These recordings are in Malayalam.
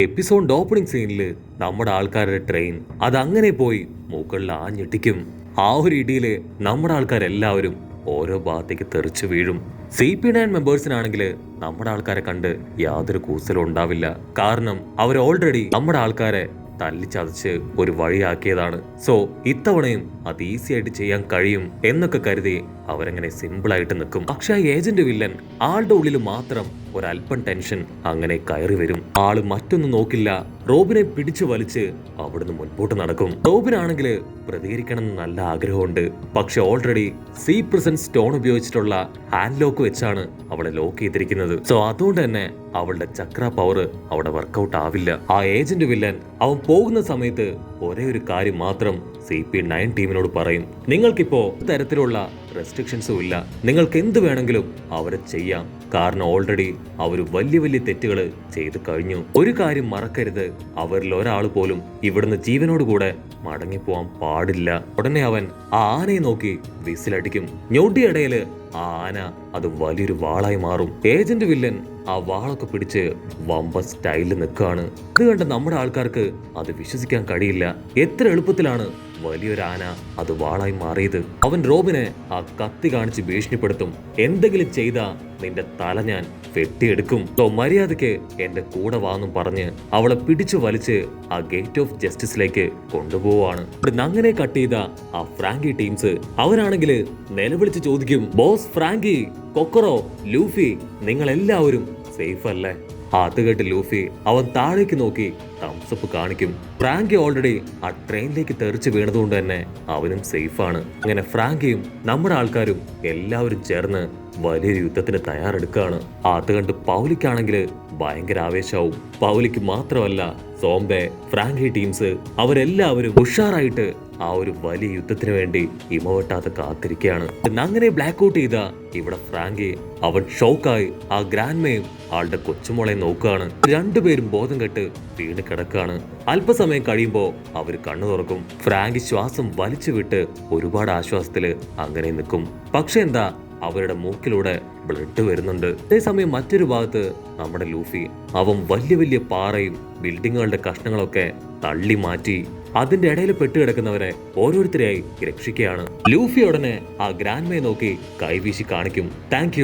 എപ്പിസോഡ് ഓപ്പണിംഗ് സീനിൽ നമ്മുടെ ആൾക്കാരുടെ ട്രെയിൻ അതങ്ങനെ പോയി മുകളിൽ ആഞ്ഞിട്ടിക്കും. ആ ഒരു ഇടിയില് നമ്മുടെ ആൾക്കാരെല്ലാവരും ഓരോ ഭാഗത്തേക്ക് തെറിച്ചു വീഴും. CP9 മെമ്പേഴ്സിനാണെങ്കിൽ നമ്മുടെ ആൾക്കാരെ കണ്ട് യാതൊരു കൂസലും ഉണ്ടാവില്ല. കാരണം അവർ ഓൾറെഡി നമ്മുടെ ആൾക്കാരെ തല്ലിച്ചതച്ച് ഒരു വഴിയാക്കിയതാണ്. സോ ഇത്തവണയും അത് ഈസി ആയിട്ട് ചെയ്യാൻ കഴിയും എന്നൊക്കെ കരുതി അവരങ്ങനെ സിമ്പിൾ ആയിട്ട് നിൽക്കും. പക്ഷെ ആ ഏജന്റ് വില്ലൻ ആളുടെ ഉള്ളിൽ മാത്രം ഒരല്പം ടെൻഷൻ അങ്ങനെ കയറി വരും. ആള് മറ്റൊന്നും നോക്കില്ല, റോബിനെ പിടിച്ചു വലിച്ച് അവിടുന്ന് മുൻപോട്ട് നടക്കും. റോബിനാണെങ്കിൽ പ്രതികരിക്കണം എന്ന് നല്ല ആഗ്രഹമുണ്ട്. പക്ഷെ ഓൾറെഡി സി പ്രസന്റ് സ്റ്റോൺ ഉപയോഗിച്ചിട്ടുള്ള ഹാൻഡ് ലോക്ക് വെച്ചാണ് അവളെ ലോക്ക് ചെയ്തിരിക്കുന്നത്. സോ അതുകൊണ്ട് തന്നെ അവളുടെ ചക്ര പവർ അവിടെ വർക്കൗട്ട് ആവില്ല. ആ ഏജന്റ് വില്ലൻ അവൻ പോകുന്ന സമയത്ത് ഒരേ ഒരു കാര്യം മാത്രം CP9 ടീമിനോട് പറയും: നിങ്ങൾക്കിപ്പോ തരത്തിലുള്ള റെസ്ട്രിക്ഷൻസും ഇല്ല, നിങ്ങൾക്ക് എന്ത് വേണമെങ്കിലും അവരെ ചെയ്യാം. കാരണം ഓൾറെഡി അവർ വലിയ വലിയ തെറ്റുകൾ ചെയ്തു കഴിഞ്ഞു. ഒരു കാര്യം മറക്കരുത്, അവരിൽ ഒരാൾ പോലും ഇവിടുന്ന് ജീവനോടുകൂടെ മടങ്ങിപ്പോവാൻ പാടില്ല. ഉടനെ അവൻ ആ ആനയെ നോക്കി വിസിലടിക്കും. ഞൊടിയിടയില് ആ ആന അത് വലിയൊരു വാളായി മാറും. ഏജന്റ് വില്ലൻ ആ വാളൊക്കെ പിടിച്ച് വമ്പ സ്റ്റൈലിൽ നിൽക്കുകയാണ്. ഇത് കണ്ട് നമ്മുടെ ആൾക്കാർക്ക് അത് വിശ്വസിക്കാൻ കഴിയില്ല. എത്ര എളുപ്പത്തിലാണ് വലിയൊരു ആന അത് വാളായി മാറിയത്. അവൻ റോബിനെ ആ കത്തി കാണിച്ച് ഭീഷണിപ്പെടുത്തും: എന്തെങ്കിലും ചെയ്താ നിന്റെ തല ഞാൻ വെട്ടിയെടുക്കും. മര്യാദക്ക് എന്റെ കൂടെ വാന്നും പറഞ്ഞ് അവളെ പിടിച്ചു വലിച്ച് ആ ഗേറ്റ് ഓഫ് ജസ്റ്റിസിലേക്ക് കൊണ്ടുപോവാണ്. അങ്ങനെ കട്ട് ചെയ്ത ആ ഫ്രാങ്കി ടീംസ് അവരാണെങ്കിൽ നിലവിളിച്ച് ചോദിക്കും: ബോസ് ഫ്രാങ്കി, കൊക്കറോ, ലൂഫി, നിങ്ങൾ എല്ലാവരും സേഫ് അല്ലേ? അത് കേട്ട് ലൂഫി അവൻ താഴേക്ക് നോക്കി തംസപ്പ് കാണിക്കും. ഫ്രാങ്കി ഓൾറെഡി ആ ട്രെയിനിലേക്ക് തെറിച്ച് വീണതുകൊണ്ട് തന്നെ അവനും സേഫാണ്. അങ്ങനെ ഫ്രാങ്കിയും നമ്മുടെ ആൾക്കാരും എല്ലാവരും ചേർന്ന് വലിയൊരു യുദ്ധത്തിന് തയ്യാറെടുക്കുകയാണ്. അത് കണ്ട് പൗലിക്കാണെങ്കിൽ ഭയങ്കര ആവേശാവും. പൗലിക്ക് മാത്രമല്ല, സോംബെ, ഫ്രാങ്കി ടീംസ് അവരെല്ലാവരും ഉഷാറായിട്ട് ആ ഒരു വലിയ യുദ്ധത്തിന് വേണ്ടി ഇമവട്ടാതെ കാത്തിരിക്കുകയാണ്. അങ്ങനെ ബ്ലാക്ക് ഔട്ട് ചെയ്ത ഇവിടെ ഫ്രാങ്കി അവൻ ഷോക്കായി ആ ഗ്രാൻഡ്മയും ആളുടെ കൊച്ചുമോളെ നോക്കുകയാണ്. രണ്ടുപേരും ബോധം കെട്ട് വീണ് കിടക്കുകയാണ്. അല്പസമയം കഴിയുമ്പോ അവർ കണ്ണു തുറക്കും. ഫ്രാങ്കി ശ്വാസം വലിച്ചു വിട്ട് ഒരുപാട് ആശ്വാസത്തില് അങ്ങനെ നിൽക്കും. പക്ഷെ എന്താ, അവരുടെ മൂക്കിലൂടെ ബ്ലഡ് വരുന്നുണ്ട്. അതേസമയം മറ്റൊരു ഭാഗത്ത് നമ്മുടെ ലൂഫി അവൻ വലിയ വലിയ പാറയും ബിൽഡിങ്ങുകളുടെ കഷ്ണങ്ങളൊക്കെ തള്ളി മാറ്റി അതിന്റെ ഇടയിൽ പെട്ടുകിടക്കുന്നവരെ ഓരോരുത്തരെയായി രക്ഷിക്കുകയാണ്. ലൂഫി ഉടനെ ആ ഗ്രാൻഡ്മയെ നോക്കി കൈവീശി കാണിക്കും: താങ്ക്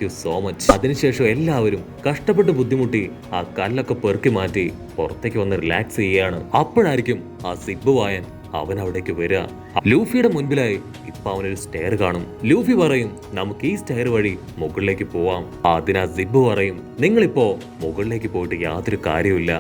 യു സോ മച്ച്. അതിനുശേഷം എല്ലാവരും കഷ്ടപ്പെട്ട് ബുദ്ധിമുട്ടി ആ കല്ലൊക്കെ പെറുക്കി മാറ്റി പുറത്തേക്ക് വന്ന് റിലാക്സ് ചെയ്യുകയാണ്. അപ്പോഴായിരിക്കും ആ സിബ് വായൻ അവൻ അവിടേക്ക് വരിക. ലൂഫിയുടെ മുൻപിലായി ഇപ്പൊ അവനൊരു സ്റ്റെയർ കാണും. ലൂഫി പറയും: നമുക്ക് ഈ സ്റ്റെയർ വഴി മുകളിലേക്ക് പോവാം. അതിനാ സിബ് പറയും: നിങ്ങളിപ്പോ മുകളിലേക്ക് പോയിട്ട് യാതൊരു കാര്യമില്ല.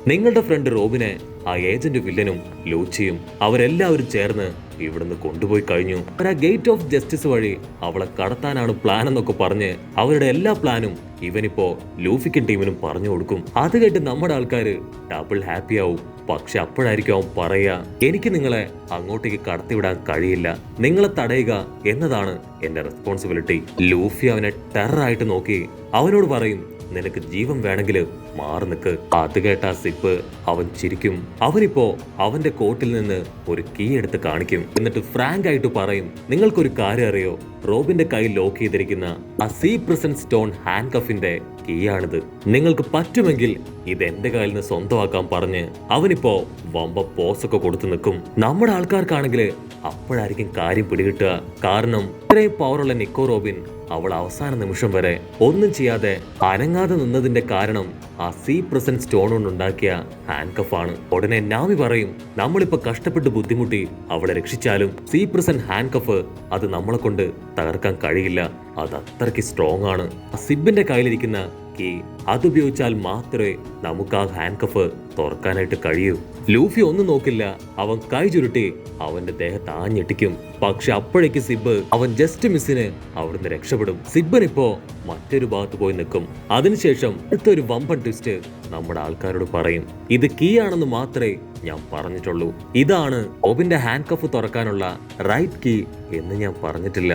നിങ്ങളുടെ ഫ്രണ്ട് റോബിനെ ആ ഏജന്റ് വില്ലനും ലൂച്ചിയും അവരെല്ലാവരും ചേർന്ന് ഇവിടുന്ന് കൊണ്ടുപോയി കഴിഞ്ഞു. ആ ഗേറ്റ് ഓഫ് ജസ്റ്റിസ് വഴി അവളെ കടത്താനാണ് പ്ലാൻ എന്നൊക്കെ പറഞ്ഞ് അവരുടെ എല്ലാ പ്ലാനും ഇവനിപ്പോ ലൂഫിക്കൻ ടീമിനും പറഞ്ഞു കൊടുക്കും. അത് കേട്ട് നമ്മുടെ ആൾക്കാര് ഡബിൾ ഹാപ്പി ആവും. പക്ഷെ അപ്പോഴായിരിക്കും അവൻ പറയാ: എനിക്ക് നിങ്ങളെ അങ്ങോട്ടേക്ക് കടത്തിവിടാൻ കഴിയില്ല, നിങ്ങളെ തടയുക എന്നതാണ് എന്റെ റെസ്പോൺസിബിലിറ്റി. ലൂഫി അവനെ ടെററായിട്ട് നോക്കി അവനോട് പറയും: നിനക്ക് ജീവൻ വേണമെങ്കിൽ മാറി നിൽക്ക്. അത് കേട്ട സിപ്പ് അവൻ ചിരിക്കും. അവനിപ്പോ അവന്റെ കോട്ടിൽ നിന്ന് ഒരു കീ എടുത്ത് കാണിക്കും. എന്നിട്ട് ഫ്രാങ്ക് ആയിട്ട് പറയും: നിങ്ങൾക്കൊരു കാര്യം അറിയോ, റോബിന്റെ കയ്യിൽ ലോക്ക് ചെയ്തിരിക്കുന്ന ആ സി പ്രസന്റ് സ്റ്റോൺ ഹാൻഡ് കഫിന്റെ കീയാണിത്. നിങ്ങൾക്ക് പറ്റുമെങ്കിൽ ഇത് എന്റെ കയ്യിൽ നിന്ന് സ്വന്തമാക്കാൻ പറഞ്ഞ് അവനിപ്പോ വമ്പ പോസൊക്കെ കൊടുത്തു നിൽക്കും. നമ്മുടെ ആൾക്കാർക്കാണെങ്കിൽ അപ്പോഴായിരിക്കും കാര്യം പിടികിട്ടുക. കാരണം ഇത്രയും പവറുള്ള നിക്കോ റോബിൻ അവൾ അവസാന നിമിഷം വരെ ഒന്നും ചെയ്യാതെ അനങ്ങാതെ നിന്നതിന്റെ കാരണം ആ സി പ്രസന്റ് സ്റ്റോൺ കൊണ്ടുണ്ടാക്കിയ ഹാൻഡ് കഫാണ്. ഉടനെ നാമി പറയും: നമ്മളിപ്പോ കഷ്ടപ്പെട്ട് ബുദ്ധിമുട്ടി അവളെ രക്ഷിച്ചാലും സി പ്രസന്റ് ഹാൻഡ് കഫ് അത് നമ്മളെ കൊണ്ട് തകർക്കാൻ കഴിയില്ല, അത് അത്രയ്ക്ക് സ്ട്രോങ് ആണ്. ആ സിബിന്റെ കയ്യിലിരിക്കുന്ന കീ അതുപയോഗിച്ചാൽ മാത്രമേ നമുക്ക് ആ ഹാൻഡ് കഫ് തുറക്കാനായിട്ട് കഴിയൂ. ലൂഫി ഒന്നും നോക്കില്ല, അവൻ കൈ ചുരുട്ടി അവന്റെ ദേഹത്ത് ആഞ്ഞെട്ടിക്കും. പക്ഷെ അപ്പോഴേക്ക് സിബ് അവൻ ജസ്റ്റ് മിസ്സിന് അവിടുന്ന് രക്ഷപ്പെടും. സിബിനിപ്പോ മറ്റൊരു ഭാഗത്ത് പോയി നിൽക്കും. അതിനുശേഷം അടുത്തൊരു വമ്പൻ ട്വിസ്റ്റ് നമ്മുടെ ആൾക്കാരോട് പറയും: ഇത് കീ ആണെന്ന് മാത്രമേ ഞാൻ പറഞ്ഞിട്ടുള്ളൂ, ഇതാണ് റോബിന്റെ ഹാൻഡ് കഫ് തുറക്കാനുള്ള റൈറ്റ് കീ എന്ന് ഞാൻ പറഞ്ഞിട്ടില്ല.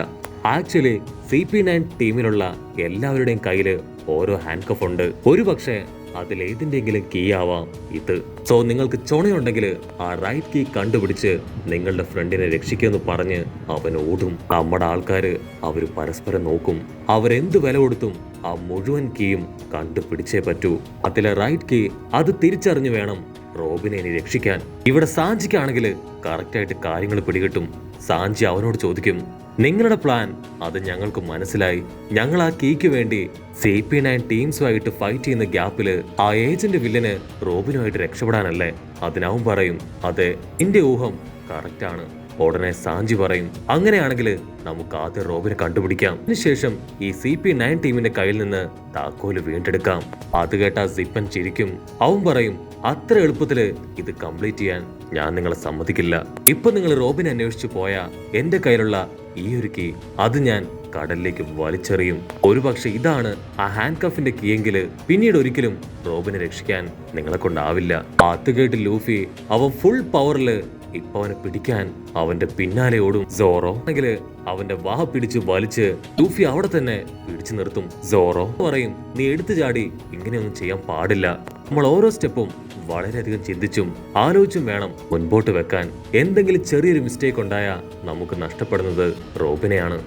ആക്ച്വലി CP9 ടീമിലുള്ള എല്ലാവരുടെയും കയ്യില് ഓരോ ഹാൻഡ് കഫ് ഉണ്ട്. ഒരുപക്ഷെ അതിലേതിന്റെങ്കിലും കീ ആവാം ഇത്. സോ നിങ്ങൾക്ക് ചുണയുണ്ടെങ്കിൽ ആ റൈറ്റ് കീ കണ്ടുപിടിച്ച് നിങ്ങളുടെ ഫ്രണ്ടിനെ രക്ഷിക്കുമെന്ന് പറഞ്ഞ് അവൻ ഓടും. നമ്മുടെ ആൾക്കാര് അവര് പരസ്പരം നോക്കും. അവരെന്ത് വില കൊടുത്തും ആ മുഴുവൻ കീയും കണ്ടുപിടിച്ചേ പറ്റൂ. അതിലെ റൈറ്റ് കീ അത് തിരിച്ചറിഞ്ഞു വേണം റോബിനെ ഇനി രക്ഷിക്കാൻ. ഇവിടെ സാഞ്ചിക്കാണെങ്കിൽ കറക്റ്റായിട്ട് കാര്യങ്ങൾ പിടികിട്ടും. സാഞ്ചി അവനോട് ചോദിക്കും, നിങ്ങളുടെ പ്ലാൻ അത് ഞങ്ങൾക്ക് മനസ്സിലായി. ഞങ്ങൾ ആ കീക്ക് വേണ്ടി CP9 ടീംസുമായിട്ട് ഫൈറ്റ് ചെയ്യുന്ന ഗ്യാപ്പില് ആ ഏജന്റ് വില്ലന് റോബിനുമായിട്ട് രക്ഷപ്പെടാനല്ലേ? അതിനവൻ പറയും, അതെ, എന്റെ ഊഹം കറക്റ്റാണ്. ഉടനെ സാഞ്ചി പറയും, അങ്ങനെയാണെങ്കിൽ നമുക്ക് ആദ്യം റോബിനെ കണ്ടുപിടിക്കാം. അതിനുശേഷം ഈ CP9 ടീമിന്റെ കയ്യിൽ നിന്ന് താക്കോല് വീണ്ടെടുക്കാം. അത് കേട്ട സിപ്പൻ ചിരിക്കും. അവൻ പറയും, അത്ര എളുപ്പത്തില് ഇത് കംപ്ലീറ്റ് ചെയ്യാൻ ഞാൻ നിങ്ങളെ സമ്മതിക്കില്ല. ഇപ്പൊ നിങ്ങൾ റോബിനെ അന്വേഷിച്ചു പോയ എന്റെ കയ്യിലുള്ള ഈ ഒരു കീ അത് ഞാൻ കടലിലേക്ക് വലിച്ചെറിയും. ഒരുപക്ഷെ ഇതാണ് ആ ഹാൻഡ് കഫിന്റെ കീയെങ്കില് പിന്നീട് ഒരിക്കലും റോബിനെ രക്ഷിക്കാൻ നിങ്ങളെ കൊണ്ടാവില്ല. അത് കേട്ട് ലൂഫി അവൻ ഫുൾ പവറില് ഇപ്പൊ അവനെ പിടിക്കാൻ അവന്റെ പിന്നാലെ ഓടും. സോറോ ആണെങ്കില് അവന്റെ വാഹ പിടിച്ച് വലിച്ച് ലൂഫി അവിടെ തന്നെ പിടിച്ചു നിർത്തും. സോറോ പറയും, നീ എടുത്തു ചാടി ഇങ്ങനെയൊന്നും ചെയ്യാൻ പാടില്ല. നമ്മൾ ഓരോ സ്റ്റെപ്പും വളരെയധികം ചിന്തിച്ചും ആലോചിച്ചും വേണം മുൻപോട്ട് വെക്കാൻ. എന്തെങ്കിലും ചെറിയൊരു മിസ്റ്റേക്ക് ഉണ്ടായാൽ നമുക്ക് നഷ്ടപ്പെടുന്നത് റോബിനെയാണ്.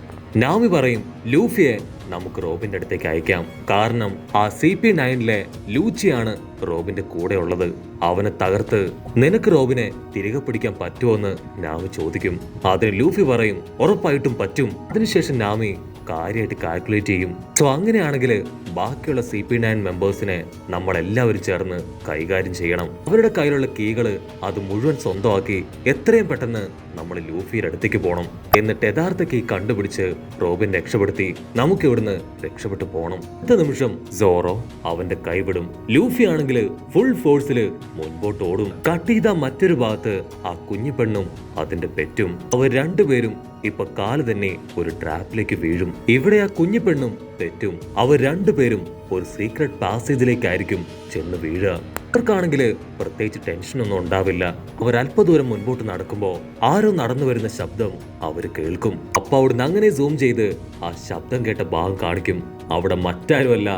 നാമി പറയും, ലൂഫിയെ നമുക്ക് റോബിന്റെ അടുത്തേക്ക് അയക്കാം. കാരണം ആ CP9 ലൂച്ചിയാണ് റോബിന്റെ കൂടെ ഉള്ളത്. അവനെ തകർത്ത് നിനക്ക് റോബിനെ തിരികെ പിടിക്കാൻ പറ്റുമോന്ന് നാമി ചോദിക്കും. അതിന് ലൂഫി പറയും, ഉറപ്പായിട്ടും പറ്റും. അതിനുശേഷം നാമി കാര്യമായിട്ട് കാൽക്കുലേറ്റ് ചെയ്യും. സോ അങ്ങനെയാണെങ്കിൽ ബാക്കിയുള്ള CP9 മെമ്പേഴ്സിനെ നമ്മളെല്ലാവരും ചേർന്ന് കൈകാര്യം ചെയ്യണം. അവരുടെ കയ്യിലുള്ള കീകള് അത് മുഴുവൻ സ്വന്തമാക്കി എത്രയും പെട്ടെന്ന് നമ്മൾ ലൂഫിയുടെ അടുത്തേക്ക് പോകണം. എന്നിട്ട് യഥാർത്ഥ കീ കണ്ടുപിടിച്ച് റോബിൻ രക്ഷപ്പെടുത്തി നമുക്ക് ഇവിടുന്ന് രക്ഷപ്പെട്ടു പോകണം. അടുത്ത നിമിഷം സോറോ അവന്റെ കൈവിടും. ലൂഫി ആണെങ്കിൽ ഫുൾ ഫോഴ്സിൽ മുൻപോട്ട് ഓടും. കട്ട് ചെയ്ത മറ്റൊരു ഭാഗത്ത് ആ കുഞ്ഞു പെണ്ണും അതിന്റെ പെറ്റും അവർ രണ്ടുപേരും ഇപ്പൊ കാല് തന്നെ ഒരു ട്രാപ്പിലേക്ക് വീഴും. ഇവിടെ ആ കുഞ്ഞു പെണ്ണും പെറ്റും അവർ രണ്ടുപേരും ഒരു സീക്രട്ട് പാസേജിലേക്കായിരിക്കും ചെന്ന് വീഴുക. അവർക്കാണെങ്കിൽ പ്രത്യേകിച്ച് ടെൻഷനൊന്നും ഉണ്ടാവില്ല. അവർ അല്പദൂരം മുൻപോട്ട് നടക്കുമ്പോ ആരോ നടന്നു വരുന്ന ശബ്ദം അവര് കേൾക്കും. അപ്പൊ അവിടുന്ന് അങ്ങനെ സൂം ചെയ്ത് ആ ശബ്ദം കേട്ട ഭാഗം കാണിക്കും. അവിടെ മറ്റാരുമല്ല,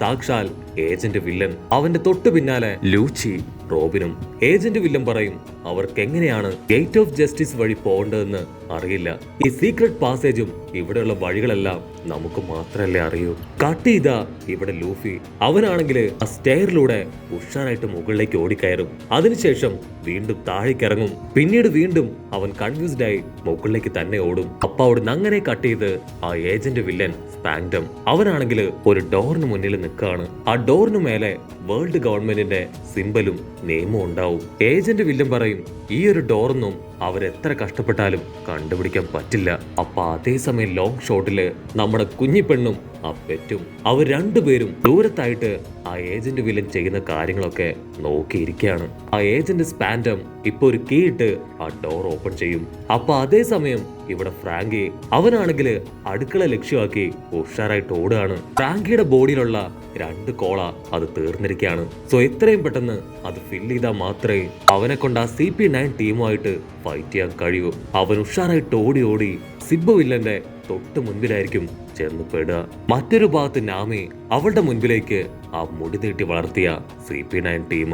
സാക്ഷാൽ ഏജന്റ് വില്ലൻ. അവന്റെ തൊട്ടു പിന്നാലെ ലൂച്ചി റോബിനും. ഏജന്റ് വില്ലൻ പറയും, അവർക്ക് എങ്ങനെയാണ് ഗേറ്റ് ഓഫ് ജസ്റ്റിസ് വഴി പോകേണ്ടതെന്ന് അറിയില്ല. ഈ സീക്രട്ട് പാസേജും ഇവിടെയുള്ള വഴികളെല്ലാം നമുക്ക് മാത്രമല്ലേ അറിയൂ. കട്ട് ചെയ്ത ഇവിടെ ലൂഫി അവനാണെങ്കിൽ ആ സ്റ്റെയറിലൂടെ ഉഷാറായിട്ട് മുകളിലേക്ക് ഓടിക്കയറും. അതിനുശേഷം വീണ്ടും താഴേക്കിറങ്ങും. പിന്നീട് വീണ്ടും അവൻ കൺഫ്യൂസ്ഡ് ആയി മുകളിലേക്ക് തന്നെ ഓടും. അപ്പൊ അവിടുന്ന് അങ്ങനെ കട്ട് ചെയ്ത് ആ ഏജന്റ് വില്ലൻ സ്പാങ്ഡം അവനാണെങ്കിൽ ഒരു ഡോറിന് മുന്നിൽ നിൽക്കുകയാണ്. ആ ഡോറിന് മേലെ വേൾഡ് ഗവൺമെന്റിന്റെ സിംബലും നിയമവും ഉണ്ടാവും. ഏജന്റ് വില്ലൻ പറയും, ഈ ഒരു ഡോറൊന്നും അവരെത്ര കഷ്ടപ്പെട്ടാലും കണ്ടുപിടിക്കാൻ പറ്റില്ല. അപ്പൊ അതേസമയം ലോങ് ഷോട്ടില് നമ്മുടെ കുഞ്ഞിപ്പെണ്ണും ആ പെറ്റും അവർ രണ്ടുപേരും ദൂരത്തായിട്ട് ആ ഏജന്റ് വില്ലൻ ചെയ്യുന്ന കാര്യങ്ങളൊക്കെ നോക്കിയിരിക്കുകയാണ്. ആ ഏജന്റ് സ്പാൻഡം ഇപ്പൊ ഒരു കീ ഇട്ട് ആ ഡോർ ഓപ്പൺ ചെയ്യും. അപ്പൊ അതേസമയം ഇവിടെ ഫ്രാങ്കി അവനാണെങ്കിൽ അടുക്കള ലക്ഷ്യമാക്കി ഉഷാറായിട്ട് ഓടുകയാണ്. ഫ്രാങ്കിയുടെ ബോഡിയിലുള്ള 2 കോള അത് തീർന്നിരിക്കുകയാണ്. സോ എത്രയും പെട്ടെന്ന് അത് ഫില്ല് ചെയ്താൽ മാത്രമേ അവനെ കൊണ്ട് ആ CP9 ടീമുമായിട്ട് ഫൈറ്റ് ചെയ്യാൻ കഴിയൂ. അവൻ ഉഷാറായിട്ട് ഓടി ഓടി സിബ്ബ വില്ലന്റെ തൊട്ട് മുൻപിലായിരിക്കും ചെന്ന് പെടുക. മറ്റൊരു ഭാഗത്ത് നാമി അവളുടെ മുൻപിലേക്ക് ആ മുടി നീട്ടി വളർത്തിയ CP9 ടീം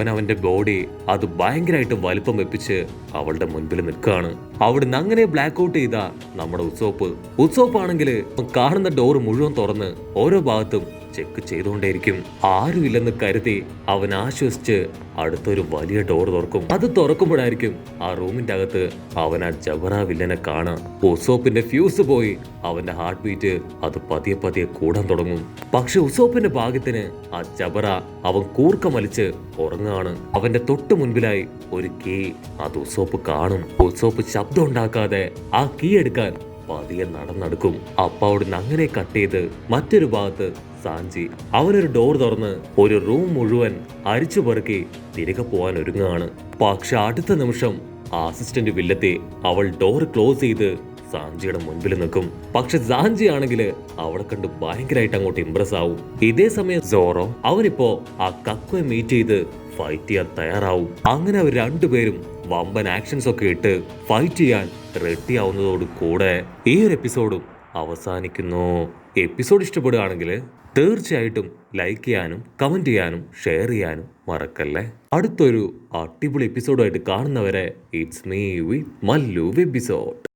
അവന്റെ ബോഡി അത് ഭയങ്കരമായിട്ട് വലിപ്പം വെപ്പിച്ച് അവളുടെ മുൻപിൽ നിൽക്കുകയാണ്. അവിടുന്ന് അങ്ങനെ ബ്ലാക്ക് ഔട്ട് ചെയ്ത നമ്മുടെ ഉത്സോപ്പ് ആണെങ്കിൽ കാണുന്ന ഡോർ മുഴുവൻ തുറന്ന് ഓരോ ഭാഗത്തും ചെക്ക് ചെയ്തുകൊണ്ടേയിരിക്കും. ആരുമില്ലെന്ന് കരുതി അവൻ ആശ്വസിച്ച് അടുത്തൊരു വലിയ ഡോർ തുറക്കും. അത് തുറക്കുമ്പോഴായിരിക്കും ആ റൂമിന്റെ അകത്ത് അവൻ ആ ജബറ വില്ലനെ കാണാം. ഉസോപ്പിന്റെ ഫ്യൂസ് പോയി അവന്റെ ഹാർട്ട് ബീറ്റ് അത് പതിയെ പതിയെ കൂടാൻ തുടങ്ങും. പക്ഷെ ഉസോപ്പിന്റെ ഭാഗ്യത്തിന് ആ ജബറ അവൻ കൂർക്ക വലിച്ച് ഉറങ്ങാണ്. അവന്റെ തൊട്ട് മുൻപിലായി ഒരു കീ അത് ഉസോപ്പ് കാണും. ഉസോപ്പ് ശബ്ദം ഉണ്ടാക്കാതെ ആ കീ എടുക്കാൻ പതിയെ നടന്നെടുക്കും. അപ്പൊ അവിടുന്ന് അങ്ങനെ കട്ട് ചെയ്ത് മറ്റൊരു ഭാഗത്ത് സാഞ്ചി അവനൊരു ഡോർ തുറന്ന് ഒരു റൂം മുഴുവൻ അരിച്ചു പെറുക്കി തിരികെ പോകാൻ ഒരുങ്ങാണ്. പക്ഷെ അടുത്ത നിമിഷം അസിസ്റ്റന്റ് വില്ലത്തി അവൾ ഡോർ ക്ലോസ് ചെയ്ത് സാഞ്ചിയുടെ മുൻപിൽ നിൽക്കും. പക്ഷെ സാഞ്ചി ആണെങ്കിൽ അവളെ കണ്ട് ഭയങ്കരമായിട്ട് അങ്ങോട്ട് ഇംപ്രസ് ആവും. ഇതേ സമയം സോറോ അവനിപ്പോ ആ കക്വയെ മീറ്റ് ചെയ്ത് ഫൈറ്റ് ചെയ്യാൻ തയ്യാറാവും. അങ്ങനെ അവർ രണ്ടുപേരും വമ്പൻ ആക്ഷൻസ് ഒക്കെ ഇട്ട് ഫൈറ്റ് ചെയ്യാൻ റെഡി ആവുന്നതോട് കൂടെ ഈ ഒരു എപ്പിസോഡും അവസാനിക്കുന്നു. എപ്പിസോഡ് ഇഷ്ടപ്പെടുകയാണെങ്കിൽ തീർച്ചയായിട്ടും ലൈക്ക് ചെയ്യാനും കമന്റ് ചെയ്യാനും ഷെയർ ചെയ്യാനും മറക്കല്ലേ. അടുത്തൊരു അടിപൊളി എപ്പിസോഡുമായിട്ട് കാണുന്നവരെ it's me with Mallu episode.